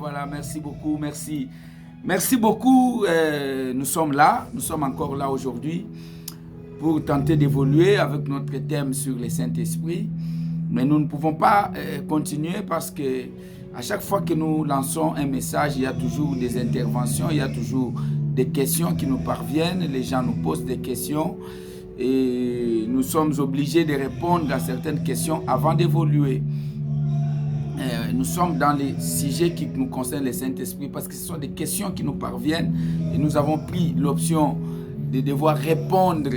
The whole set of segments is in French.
Voilà. Merci beaucoup, merci. Merci beaucoup. Nous sommes là, nous sommes encore là aujourd'hui pour tenter d'évoluer avec notre thème sur le Saint-Esprit. Mais nous ne pouvons pas continuer parce que à chaque fois que nous lançons un message, il y a toujours des interventions, il y a toujours des questions qui nous parviennent, les gens nous posent des questions et nous sommes obligés de répondre à certaines questions avant d'évoluer. Nous sommes dans les sujets qui nous concernent le Saint-Esprit parce que ce sont des questions qui nous parviennent et nous avons pris l'option de devoir répondre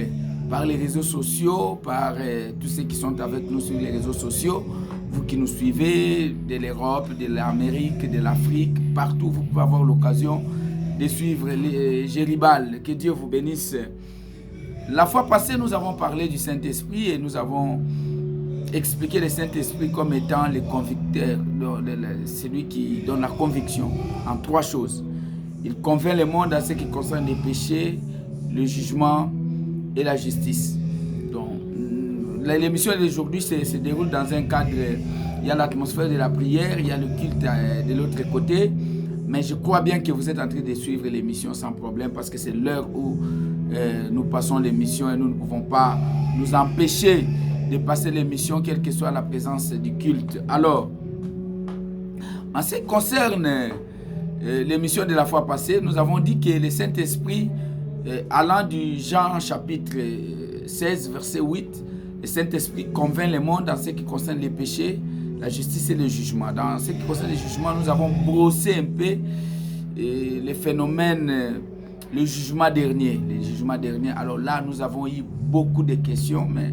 par les réseaux sociaux, par tous ceux qui sont avec nous sur les réseaux sociaux. Vous qui nous suivez de l'Europe, de l'Amérique, de l'Afrique, partout, vous pouvez avoir l'occasion de suivre les Jéribal. Que Dieu vous bénisse. La fois passée, nous avons parlé du Saint-Esprit et nous avons expliqué le Saint-Esprit comme étant le convicteur, celui qui donne la conviction en trois choses. Il convainc le monde en ce qui concerne les péchés, le jugement et la justice. Donc, l'émission d'aujourd'hui se déroule dans un cadre, il y a l'atmosphère de la prière, il y a le culte de l'autre côté, mais je crois bien que vous êtes en train de suivre l'émission sans problème parce que c'est l'heure où nous passons l'émission et nous ne pouvons pas nous empêcher de passer l'émission, quelle que soit la présence du culte. Alors, en ce qui concerne l'émission de la fois passée, nous avons dit que le Saint-Esprit, allant du Jean chapitre 16, verset 8, le Saint-Esprit convainc le monde en ce qui concerne les péchés, la justice et le jugement. Dans ce qui concerne le jugement, nous avons brossé un peu les phénomènes, le jugement dernier. Alors là, nous avons eu beaucoup de questions, mais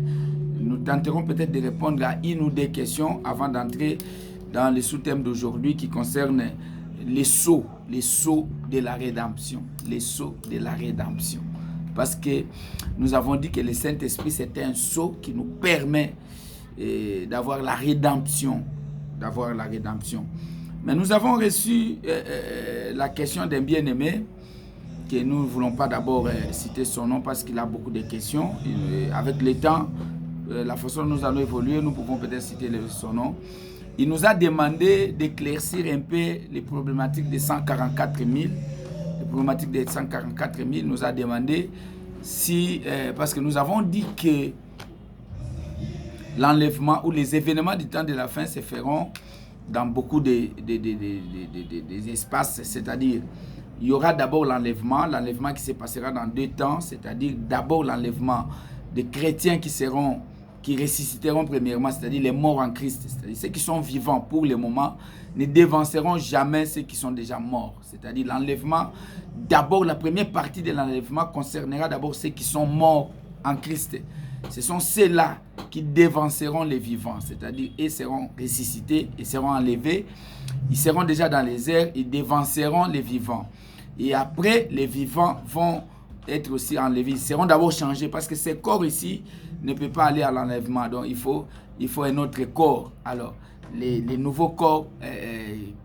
nous tenterons peut-être de répondre à une ou deux questions avant d'entrer dans le sous-thème d'aujourd'hui qui concerne les sceaux de la rédemption. Les sceaux de la rédemption. Parce que nous avons dit que le Saint-Esprit, c'est un sceau qui nous permet d'avoir la rédemption. Mais nous avons reçu la question d'un bien-aimé, que nous ne voulons pas d'abord citer son nom parce qu'il a beaucoup de questions. Avec le temps, la façon dont nous allons évoluer, nous pouvons peut-être citer son nom. Il nous a demandé d'éclaircir un peu les problématiques des 144 000. Les problématiques des 144 000, il nous a demandé si, parce que nous avons dit que l'enlèvement ou les événements du temps de la fin se feront dans beaucoup des espaces, c'est-à-dire il y aura d'abord l'enlèvement qui se passera dans deux temps, c'est-à-dire d'abord l'enlèvement des chrétiens qui ressusciteront premièrement, c'est-à-dire les morts en Christ, c'est-à-dire ceux qui sont vivants pour le moment ne dévanceront jamais ceux qui sont déjà morts, c'est-à-dire l'enlèvement, d'abord la première partie de l'enlèvement concernera d'abord ceux qui sont morts en Christ. Ce sont ceux-là qui dévanceront les vivants, c'est-à-dire ils seront ressuscités, ils seront enlevés, ils seront déjà dans les airs, ils dévanceront les vivants. Et après, les vivants vont être aussi enlevés, ils seront d'abord changés parce que ces corps ici ne peut pas aller à l'enlèvement, donc il faut un autre corps. Alors, les nouveaux corps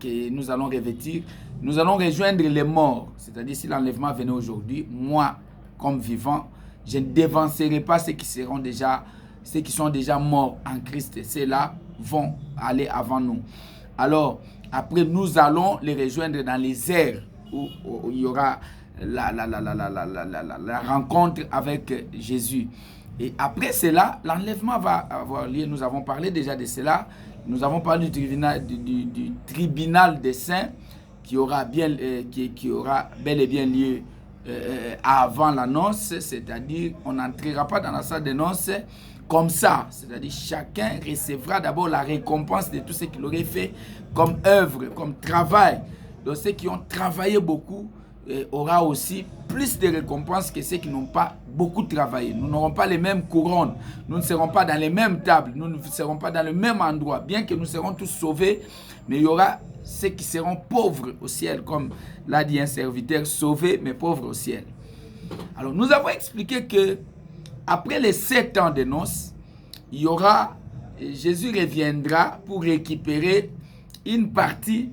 que nous allons revêtir, nous allons rejoindre les morts, c'est-à-dire si l'enlèvement venait aujourd'hui, moi, comme vivant, je ne dévancerai pas ceux qui sont déjà morts en Christ. Ceux-là vont aller avant nous. Alors, après, nous allons les rejoindre dans les airs où il y aura la rencontre avec Jésus. Et après cela, l'enlèvement va avoir lieu. Nous avons parlé déjà de cela. Nous avons parlé du tribunal des saints qui aura bel et bien lieu avant la noce, c'est-à-dire on n'entrera pas dans la salle de noces comme ça, c'est-à-dire chacun recevra d'abord la récompense de tout ce qu'il aurait fait comme œuvre, comme travail. Donc ceux qui ont travaillé beaucoup aura aussi plus de récompenses que ceux qui n'ont pas beaucoup travaillé. Nous n'aurons pas les mêmes couronnes, nous ne serons pas dans les mêmes tables, nous ne serons pas dans le même endroit, bien que nous serons tous sauvés, mais il y aura ceux qui seront pauvres au ciel, comme l'a dit un serviteur, sauvés mais pauvres au ciel. Alors nous avons expliqué que après les 7 ans de noces, il y aura, Jésus reviendra pour récupérer une partie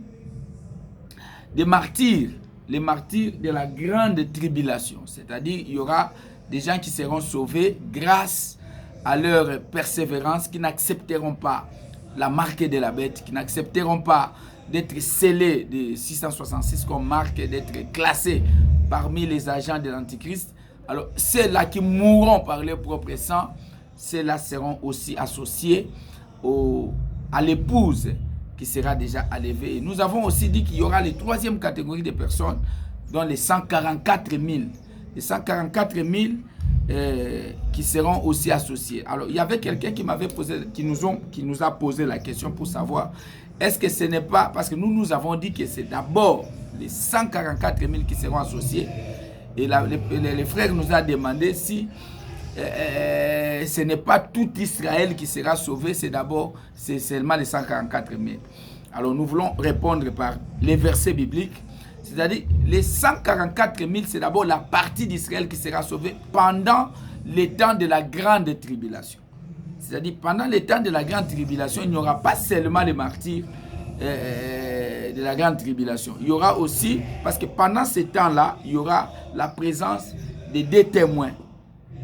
des martyrs, les martyrs de la grande tribulation. C'est-à-dire, il y aura des gens qui seront sauvés grâce à leur persévérance, qui n'accepteront pas la marque de la bête, qui n'accepteront pas d'être scellés de 666 comme marque, d'être classés parmi les agents de l'Antichrist. Alors, ceux-là qui mourront par leur propre sang, ceux-là seront aussi associés à l'épouse qui sera déjà enlevée. Et nous avons aussi dit qu'il y aura les 3e catégorie de personnes, dont les 144 000. Les 144 000 qui seront aussi associés. Alors, il y avait quelqu'un qui nous a posé la question pour savoir, est-ce que ce n'est pas, parce que nous avons dit que c'est d'abord les 144 000 qui seront associés, et les frères nous ont demandé si ce n'est pas tout Israël qui sera sauvé, c'est seulement les 144 000. Alors nous voulons répondre par les versets bibliques, c'est-à-dire les 144 000, c'est d'abord la partie d'Israël qui sera sauvée pendant les temps de la grande tribulation. C'est-à-dire pendant les temps de la grande tribulation, il n'y aura pas seulement les martyrs de la grande tribulation. Il y aura aussi, parce que pendant ces temps-là, il y aura la présence des 2 témoins.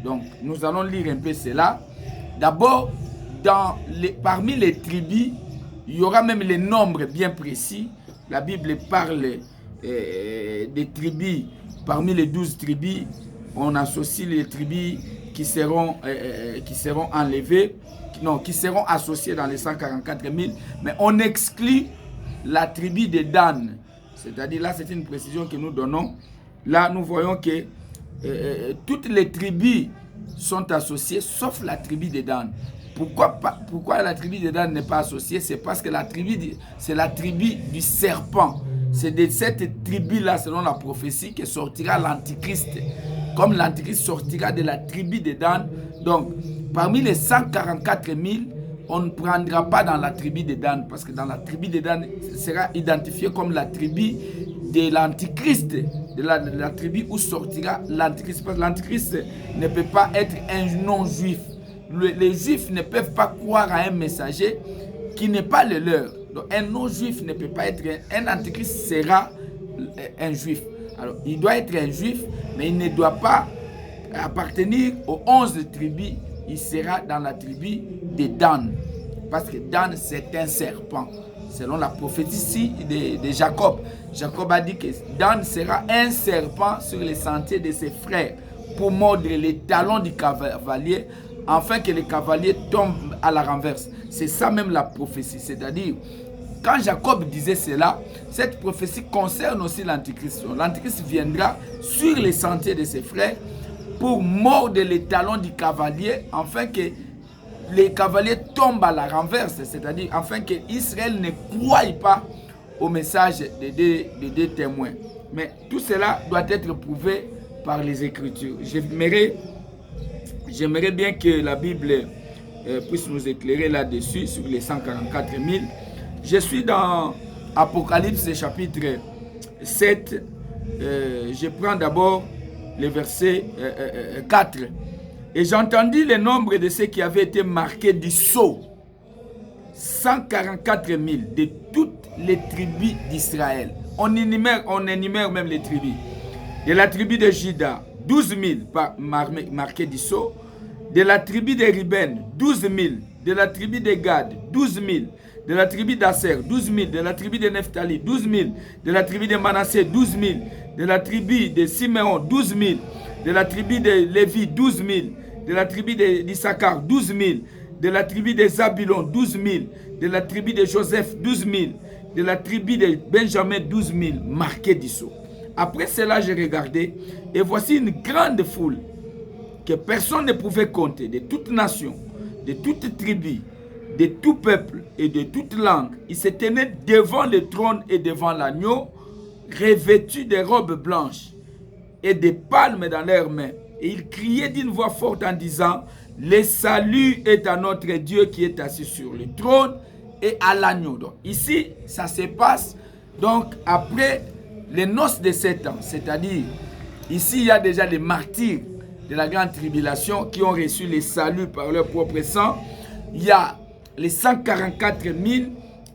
Donc, nous allons lire un peu cela. D'abord, parmi les tribus, il y aura même les nombres bien précis. La Bible parle des tribus. Parmi les 12 tribus, on associe les tribus qui seront enlevées, qui seront associées dans les 144 000, mais on exclut la tribu de Dan. C'est-à-dire, là, c'est une précision que nous donnons. Là, nous voyons que toutes les tribus sont associées, sauf la tribu de Dan. Pourquoi la tribu de Dan n'est pas associée? C'est parce que c'est la tribu du serpent. C'est de cette tribu-là, selon la prophétie, que sortira l'Antichrist. Comme l'Antichrist sortira de la tribu de Dan. Donc, parmi les 144 000, on ne prendra pas dans la tribu de Dan, parce que dans la tribu de Dan, sera identifié comme la tribu de l'Antichrist, de la tribu où sortira l'Antichrist. Parce que l'Antichrist ne peut pas être un non-juif. Les juifs ne peuvent pas croire à un messager qui n'est pas le leur. Donc un non-juif ne peut pas être un antichrist, sera un juif. Alors il doit être un juif, mais il ne doit pas appartenir aux 11 tribus. Il sera dans la tribu de Dan. Parce que Dan, c'est un serpent. Selon la prophétie de Jacob. Jacob a dit que Dan sera un serpent sur les sentiers de ses frères pour mordre les talons du cavalier, afin que le cavalier tombe à la renverse. C'est ça même la prophétie. C'est-à-dire, quand Jacob disait cela, cette prophétie concerne aussi l'Antichrist. L'Antichrist viendra sur les sentiers de ses frères pour mordre les talons du cavalier, afin que les cavaliers tombent à la renverse. C'est-à-dire, afin que Israël ne croie pas au message des 2 témoins. Mais tout cela doit être prouvé par les Écritures. J'aimerais bien que la Bible puisse nous éclairer là-dessus, sur les 144 000. Je suis dans Apocalypse chapitre 7. Je prends d'abord le verset 4. Et j'entendis le nombre de ceux qui avaient été marqués du sceau. 144 000 de toutes les tribus d'Israël. On énumère même les tribus. De la tribu de Juda, 12 000 marqués du sceau. De la tribu de Ruben, 12 000. De la tribu de Gad, 12 000. De la tribu d'Aser, 12 000. De la tribu de Nephtali, 12 000. De la tribu de Manassé, 12 000. De la tribu de Siméon, 12 000. De la tribu de Lévi, 12 000. De la tribu d'Issachar, 12 000. De la tribu de Zabulon, 12 000. De la tribu de Joseph, 12 000. de la tribu de Benjamin, 12 000 marqués du sceau. Après cela, j'ai regardé, et voici une grande foule que personne ne pouvait compter, de toute nation, de toute tribu, de tout peuple et de toute langue. Ils se tenaient devant le trône et devant l'agneau, revêtus de robes blanches et des palmes dans leurs mains. Et ils criaient d'une voix forte en disant, « Le salut est à notre Dieu qui est assis sur le trône et à l'agneau. » Donc ici, ça se passe donc après les noces de 7 ans. C'est-à-dire, ici, il y a déjà les martyrs de la grande tribulation qui ont reçu le salut par leur propre sang. Il y a les 144 000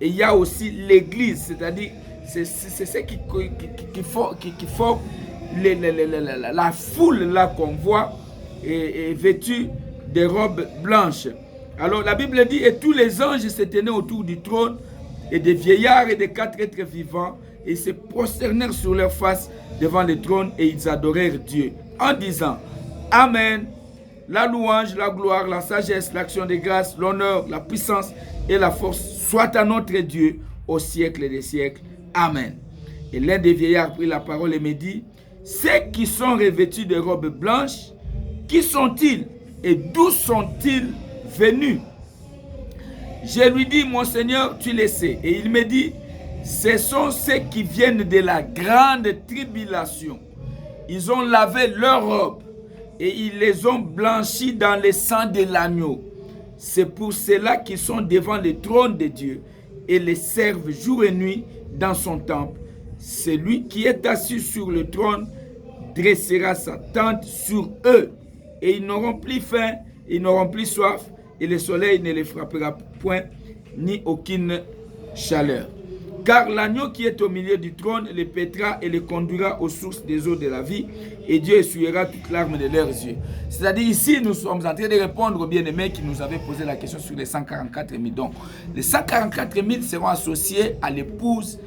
et il y a aussi l'église, c'est-à-dire c'est ce qui forme la foule là qu'on voit et vêtue de robes blanches. Alors la Bible dit, et tous les anges se tenaient autour du trône et des vieillards et des 4 êtres vivants et se prosternèrent sur leur face devant le trône et ils adorèrent Dieu en disant, Amen. La louange, la gloire, la sagesse, l'action de grâce, l'honneur, la puissance et la force soient à notre Dieu au siècle des siècles. Amen. Et l'un des vieillards prit la parole et me dit, ceux qui sont revêtus de robes blanches, qui sont-ils et d'où sont-ils venus? Je lui dis, mon Seigneur, tu le sais. Et il me dit, ce sont ceux qui viennent de la grande tribulation. Ils ont lavé leurs robes et ils les ont blanchis dans le sang de l'agneau. C'est pour cela qu'ils sont devant le trône de Dieu et les servent jour et nuit dans son temple. Celui qui est assis sur le trône dressera sa tente sur eux et ils n'auront plus faim, ils n'auront plus soif et le soleil ne les frappera point ni aucune chaleur. Car l'agneau qui est au milieu du trône les paîtra et les conduira aux sources des eaux de la vie, et Dieu essuiera toutes larmes de leurs yeux. C'est-à-dire ici, nous sommes en train de répondre aux bien-aimés qui nous avaient posé la question sur les 144 000. Donc, les 144 000 seront associés à l'épouse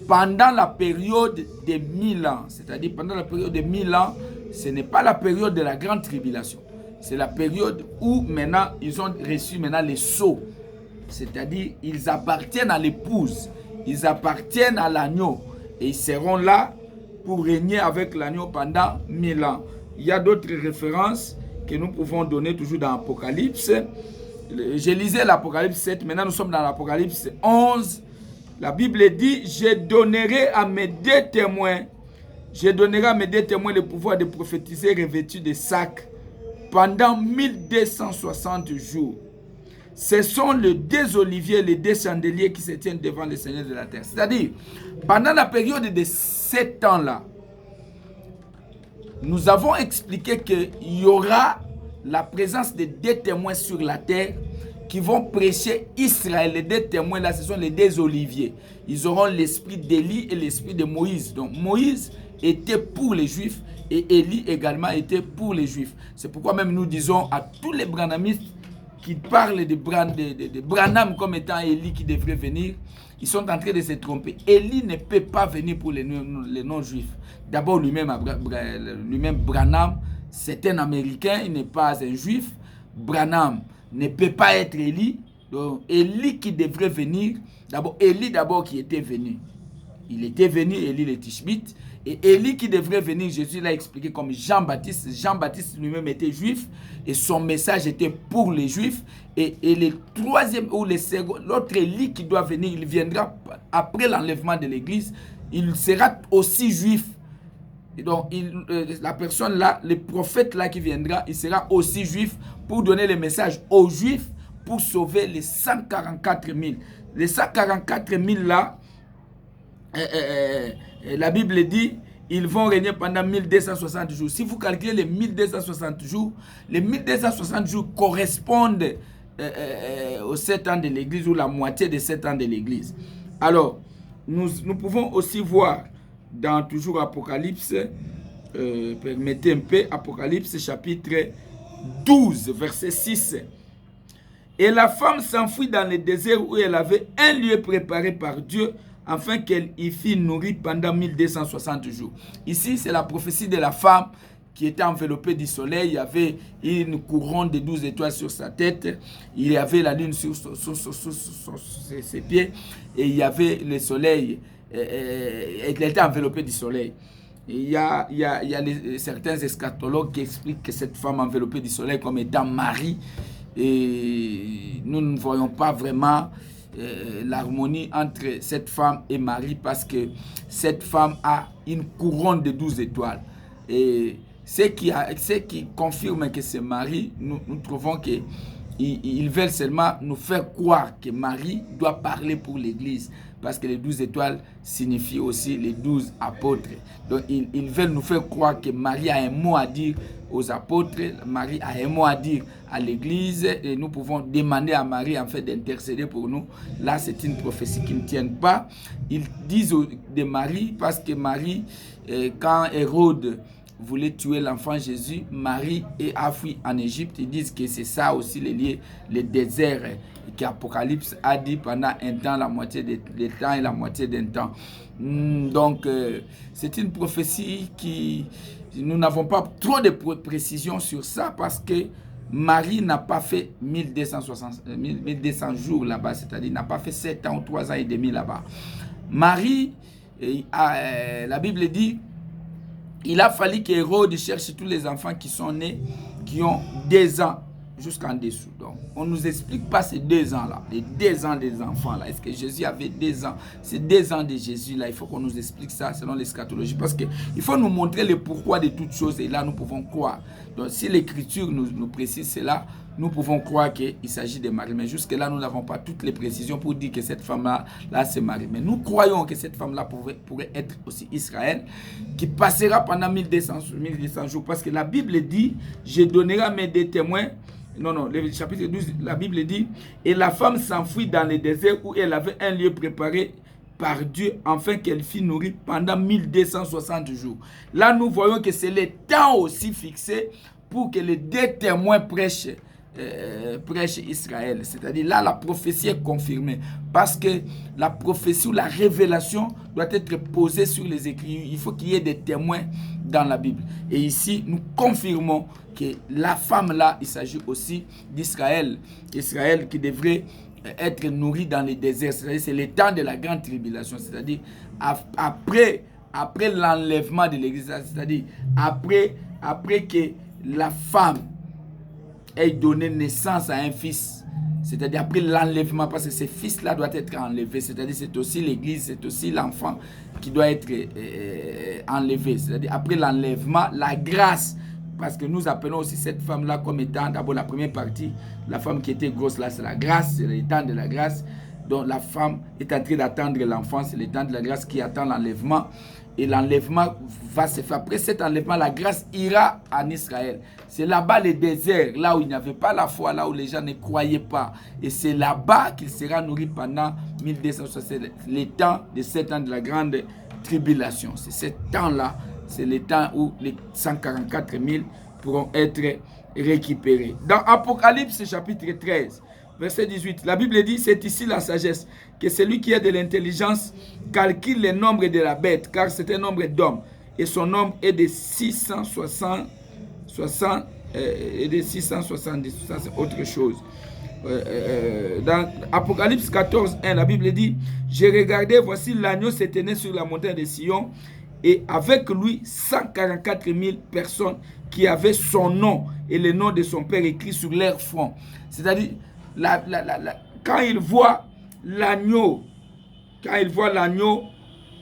pendant la période de 1000 ans. C'est-à-dire pendant la période de 1000 ans, ce n'est pas la période de la grande tribulation. C'est la période où maintenant, ils ont reçu maintenant les sceaux. C'est-à-dire, ils appartiennent à l'épouse. Ils appartiennent à l'agneau. Et ils seront là pour régner avec l'agneau pendant 1000 ans. Il y a d'autres références que nous pouvons donner toujours dans l'Apocalypse. Je lisais l'Apocalypse 7, maintenant nous sommes dans l'Apocalypse 11. La Bible dit, je donnerai à mes deux témoins le pouvoir de prophétiser revêtus de sacs pendant 1260 jours. Ce sont les deux oliviers, les deux chandeliers qui se tiennent devant le Seigneur de la terre. C'est-à-dire, pendant la période de 7 ans-là, nous avons expliqué qu'il y aura la présence de deux témoins sur la terre qui vont prêcher Israël. Les deux témoins-là, ce sont les deux oliviers. Ils auront l'esprit d'Élie et l'esprit de Moïse. Donc, Moïse était pour les Juifs et Élie également était pour les Juifs. C'est pourquoi même nous disons à tous les branhamistes qui parlent de Branham comme étant Élie qui devrait venir, ils sont en train de se tromper. Élie ne peut pas venir pour les non-juifs. D'abord, lui-même Branham, c'est un Américain, il n'est pas un juif. Branham ne peut pas être Élie. Donc, Élie qui devrait venir, d'abord, Élie qui était venu. Il était venu, Élie le Tishbite. Et Élie qui devrait venir, Jésus l'a expliqué comme Jean-Baptiste. Jean-Baptiste lui-même était juif et son message était pour les juifs. Et le troisième ou le second, l'autre Élie qui doit venir, il viendra après l'enlèvement de l'église. Il sera aussi juif. Et donc, la personne là, le prophète là qui viendra, il sera aussi juif pour donner le message aux juifs pour sauver les 144 000. Les 144 000 là, la Bible dit, ils vont régner pendant 1260 jours. Si vous calculez les 1260 jours, les 1260 jours correspondent aux 7 ans de l'église ou la moitié des 7 ans de l'église. Alors, nous pouvons aussi voir dans toujours Apocalypse, permettez un peu, Apocalypse chapitre 12, verset 6. Et la femme s'enfuit dans le désert où elle avait un lieu préparé par Dieu afin qu'elle y fût nourrie pendant 1260 jours. Ici, c'est la prophétie de la femme qui était enveloppé du soleil. Il y avait une couronne de 12 étoiles sur sa tête. Il y avait la lune sur ses pieds. Et il y avait le soleil. Il était enveloppé du soleil. Et il y a certains eschatologues qui expliquent que cette femme enveloppée du soleil comme étant Marie. Et nous ne voyons pas vraiment l'harmonie entre cette femme et Marie, parce que cette femme a une couronne de 12 étoiles. Et ce qui confirme que c'est Marie, nous trouvons qu'ils veulent seulement nous faire croire que Marie doit parler pour l'Église, parce que les 12 étoiles signifient aussi les 12 apôtres. Donc ils veulent nous faire croire que Marie a un mot à dire aux apôtres, Marie a un mot à dire à l'Église, et nous pouvons demander à Marie en fait d'intercéder pour nous. Là, c'est une prophétie qui ne tient pas. Ils disent de Marie, parce que Marie, quand Hérode voulait tuer l'enfant Jésus, Marie a fui en Égypte. Ils disent que c'est ça aussi le désert qu'Apocalypse a dit pendant un temps, la moitié des temps et la moitié d'un temps. Donc, c'est une prophétie qui... Nous n'avons pas trop de précisions sur ça, parce que Marie n'a pas fait 1200 jours là-bas, c'est-à-dire n'a pas fait 7 ans ou 3 ans et demi là-bas. Marie, la Bible dit, il a fallu qu'Hérode cherche tous les enfants qui sont nés, qui ont 2 ans jusqu'en dessous. Donc, on ne nous explique pas ces 2 ans-là, les 2 ans des enfants-là. Est-ce que Jésus avait 2 ans? Ces 2 ans de Jésus-là, il faut qu'on nous explique ça selon l'eschatologie, parce qu'il faut nous montrer le pourquoi de toutes choses, et là, nous pouvons croire. Donc, si l'Écriture nous précise cela, nous pouvons croire qu'il s'agit de Marie. Mais jusque-là, nous n'avons pas toutes les précisions pour dire que cette femme-là, c'est Marie. Mais nous croyons que cette femme-là pourrait être aussi Israël, qui passera pendant 1200 jours. Parce que la Bible dit, je donnerai à mes 2 témoins. Non, le chapitre 12, la Bible dit, et la femme s'enfuit dans le désert où elle avait un lieu préparé par Dieu, afin qu'elle fût nourrie pendant 1260 jours. Là, nous voyons que c'est le temps aussi fixé pour que les 2 témoins prêchent Israël. C'est-à-dire là, la prophétie est confirmée, parce que la prophétie ou la révélation doit être posée sur les écrits. Il faut qu'il y ait des témoins dans la Bible. Et ici, nous confirmons que la femme là, il s'agit aussi d'Israël. Israël qui devrait être nourri dans les déserts. C'est-à-dire c'est le temps de la grande tribulation. C'est-à-dire après l'enlèvement de l'Église. C'est-à-dire après que la femme ait donné naissance à un fils, c'est-à-dire après l'enlèvement, parce que ce fils-là doit être enlevé, c'est-à-dire c'est aussi l'Église, c'est aussi l'enfant qui doit être enlevé, c'est-à-dire après l'enlèvement, la grâce, parce que nous appelons aussi cette femme-là comme étant, d'abord la première partie, la femme qui était grosse là, c'est la grâce, c'est le temps de la grâce, donc la femme est en train d'attendre l'enfant, c'est le temps de la grâce qui attend l'enlèvement. Et l'enlèvement va se faire. Après cet enlèvement, la grâce ira en Israël. C'est là-bas le désert, là où il n'y avait pas la foi, là où les gens ne croyaient pas. Et c'est là-bas qu'il sera nourri pendant 1260, le temps de 7 ans de la grande tribulation. C'est ce temps-là, c'est le temps où les 144 000 pourront être récupérés. Dans Apocalypse chapitre 13, verset 18, la Bible dit, c'est ici la sagesse, que celui qui a de l'intelligence calcule le nombre de la bête, car c'est un nombre d'hommes, et son nombre est de 670, ça c'est autre chose. Dans Apocalypse 14, 1, la Bible dit, j'ai regardé, voici l'agneau se tenait sur la montagne de Sion, et avec lui 144 000 personnes qui avaient son nom et le nom de son père écrit sur leur front. C'est-à-dire, quand il voit l'agneau,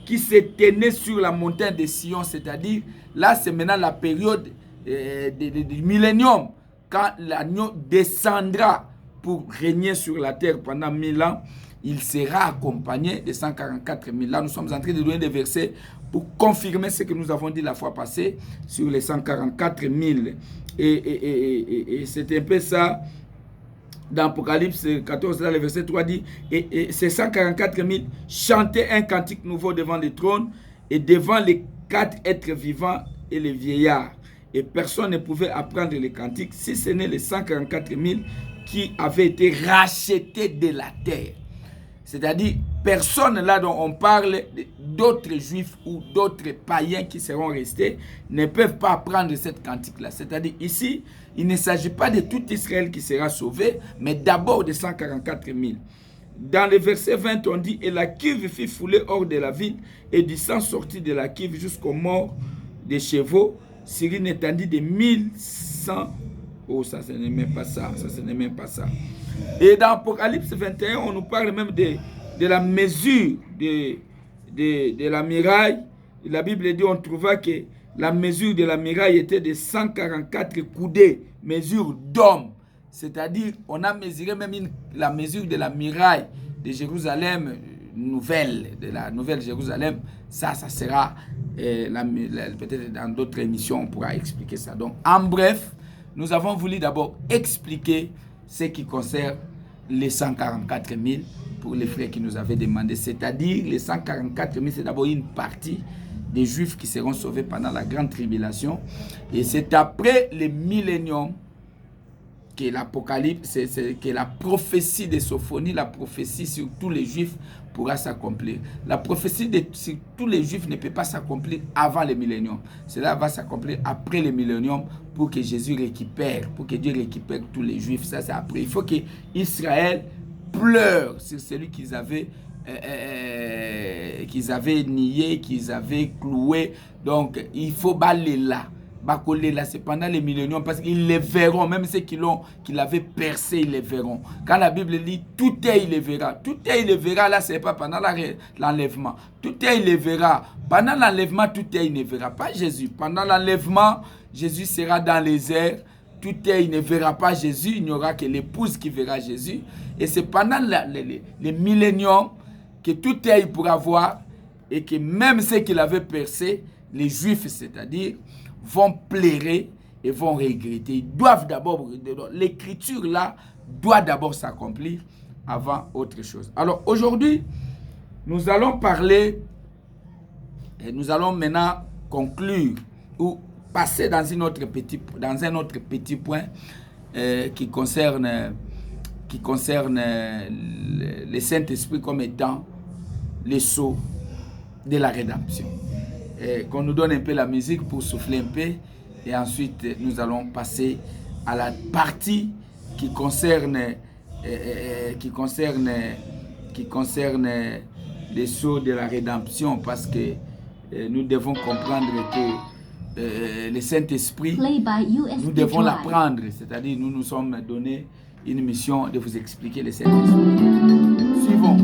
qui se tenait sur la montagne de Sion, c'est-à-dire, là c'est maintenant la période du millénium, quand l'agneau descendra pour régner sur la terre pendant 1000 ans, il sera accompagné de 144 000. Là, nous sommes en train de donner des versets pour confirmer ce que nous avons dit la fois passée sur les 144 000. Et c'est un peu ça. Dans Apocalypse 14, là, le verset 3 dit, et ces 144 000 chantaient un cantique nouveau devant le trône et devant les 4 êtres vivants et les vieillards. Et personne ne pouvait apprendre le cantique si ce n'est les 144 000 qui avaient été rachetés de la terre. C'est-à-dire, personne là dont on parle, d'autres juifs ou d'autres païens qui seront restés, ne peuvent pas prendre cette cantique-là. C'est-à-dire, ici, il ne s'agit pas de tout Israël qui sera sauvé, mais d'abord de 144 000. Dans le verset 20, on dit, « Et la cuve fut foulée hors de la ville, et du sang sortit de la cuve jusqu'aux morts des chevaux, sur une étendue de 1100. Oh, ça, ce n'est même pas ça. Ça, ce n'est même pas ça. Et dans Apocalypse 21, on nous parle même de la mesure de la muraille. La Bible dit, on trouva que la mesure de la muraille était de 144 coudées, mesure d'homme. C'est-à-dire, on a mesuré même la mesure de la muraille de Jérusalem nouvelle, de la nouvelle Jérusalem. Ça sera, peut-être dans d'autres émissions, on pourra expliquer ça. Donc, en bref, nous avons voulu d'abord expliquer ce qui concerne les 144 000 pour les frères qui nous avaient demandé. C'est-à-dire, les 144 000, c'est d'abord une partie des Juifs qui seront sauvés pendant la grande tribulation. Et c'est après le millénium que l'Apocalypse, que la prophétie de Sophonie, la prophétie sur tous les Juifs pourra s'accomplir. La prophétie sur tous les Juifs ne peut pas s'accomplir avant le millénium. Cela va s'accomplir après le millénium pour que Jésus récupère, pour que Dieu récupère tous les Juifs. Ça, c'est après. Il faut que Israël pleure sur celui qu'ils avaient nié, qu'ils avaient cloué. Donc, il faut baler là. Là, c'est pendant les milléniums, parce qu'ils les verront, même ceux qui l'avaient percé, ils les verront. Quand la Bible dit, tout est, il les verra. Tout est, il les verra, là, ce n'est pas pendant l'enlèvement. Tout est, il les verra. Pendant l'enlèvement, tout est, il ne verra pas Jésus. Pendant l'enlèvement, Jésus sera dans les airs. Tout est, il ne verra pas Jésus. Il n'y aura que l'épouse qui verra Jésus. Et c'est pendant les milléniums que tout est, il pourra voir. Et que même ceux qui l'avaient percé, les Juifs, c'est-à-dire, vont pleurer et vont regretter. Ils doivent d'abord, l'écriture là, doit d'abord s'accomplir avant autre chose. Alors aujourd'hui, nous allons parler, et nous allons maintenant conclure ou passer dans un autre petit point qui concerne le Saint-Esprit comme étant le sceau de la rédemption. Qu'on nous donne un peu la musique pour souffler un peu, et ensuite nous allons passer à la partie qui concerne les sceaux de la rédemption, parce que nous devons comprendre que le Saint-Esprit, nous devons l'apprendre, c'est-à-dire nous nous sommes donné une mission de vous expliquer le Saint-Esprit. Suivons.